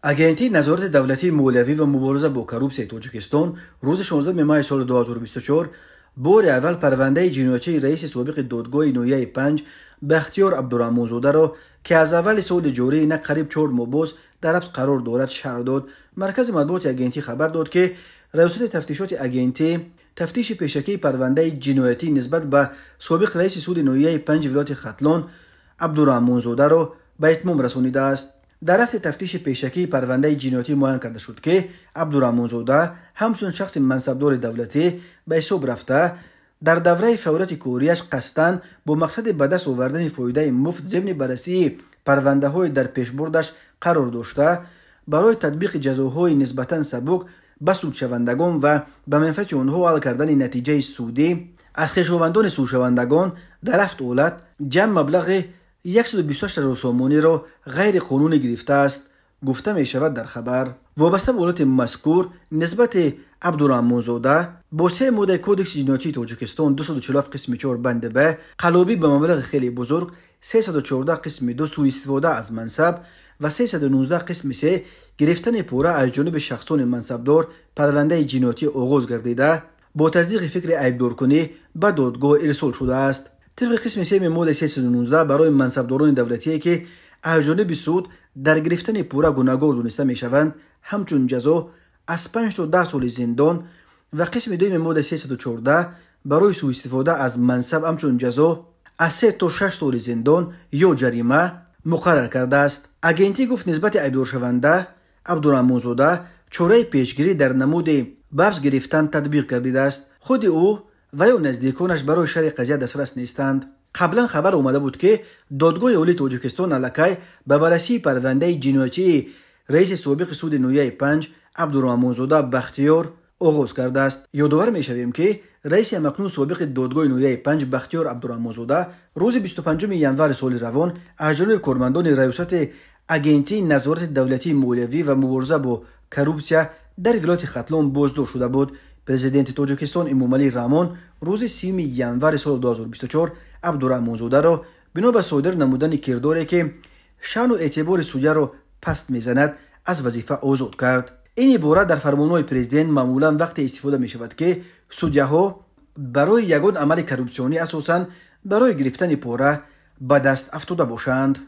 агентии назорати давлатии молиявӣ ва мубориза бо коррупсияи Тоҷикистон рӯзи 16 майи соли 2024 бори аввал парвандаи ҷиноятии раиси собиқи додгоҳи ноҳияи 5 Бахтиёр Абдураҳмонзодаро ки аз аввали соли ҷорӣ инак қариб 4 моҳ боз дар ҳабс қарор дорад шарҳ дод. Маркази матбуоти агентӣ хабар дод ки раёсати тафтишоти агентӣ тафтиши пешакии парвандаи ҷиноятӣ нисбат ба собиқ раиси суди ноҳияи 5 вилояти Хатлон Абдураҳмонзодаро ба итмом расонидааст. дар рафти тафтиши пешакии парвандаи ҷиноятӣ муайян карда шуд ки Абдураҳмонзода ҳамчун шахси мансабдори давлатӣ ба ҳисоб рафта дар давраи фаъолияти корияш қасдан бо мақсади ба даст овардани фоидаи муфт зимни баррасии парвандаҳои дар пешбурдаш қарор дошта барои татбиқи ҷазоҳои нисбатан сабук ба судшавандагон ва ба манфиати онҳо ҳал кардани натиҷаи судӣ аз хешовандони судшавандагон дар 7 ҳолат ҷамъ маблағи 128 сомониро ғайриқонунӣ гирифтааст, гуфта мешавад дар хабар. вобаста ба ҳолати мазкур нисбати Абдураҳмонзода бо 3 моддаи кодекси ҷиноятии Тоҷикистон 247 қисми 4 банди б қалобӣ ба маблағи хеле бузург, 314 қисми 2 суистифода аз мансаб ва 319 қисми 3 гирифтани пора аз ҷониби шахсони мансабдор парвандаи ҷиноятӣ оғоз гардида бо таздиқи фикри айбдоркунӣ ба додгоҳ ирсол шудааст. طبق قسم 3 ماده 319 برای منصبداران دولتی که از جانب سود در گرفتن پورا گناهکار دانسته میشوند همچون جزا از 5 تا 10 سال زندان و قسم 2 ماده 314 برای سوء استفاده از منصب همچون جزا از 3 تا 6 سال زندان یا جریمه مقرر کرده است. اگنتی گفت نسبت عیبدار شونده عبدالرحمن‌زاده چاره پیشگیری در نمود بحث گرفتن تطبیق کرده است. خود او و یا نزدیکانش برای شرح قضیه دسترس نیستند. قبلا خبر اومده بود که دادگاه عالی تاجیکستان الکی به بررسی پرونده جنایتی رئیس سابق سود نوحه 5 عبدالرحمن‌زاده بختیار آغاز کرده است. یادآور میشویم که رئیس مکنون سابق دادگاه نوحه 5 بختیار عبدالرحمن‌زاده روز 25 ینور سال روان از جانب کارمندان ریاست اگنتی نظارت دولتی مالیوی و مبارزه با کروپسیا در ولایت ختلان بازداشت شده بود. پرزیدنت تاجیکستان امامعلی رحمان روز 30 ینور سال 2024 عبدالرحمن‌زاده را بنا به صادر نمودن کرداری که شأن و اعتبار سودیه را پست میزند از وظیفه آزاد کرد. این عبارت در فرمانهای پرزیدنت معمولا وقتی استفاده می شود که سودیه ها برای یگان عمل کروپسیونی اساساً برای گرفتن پاره به دست افتاده باشند.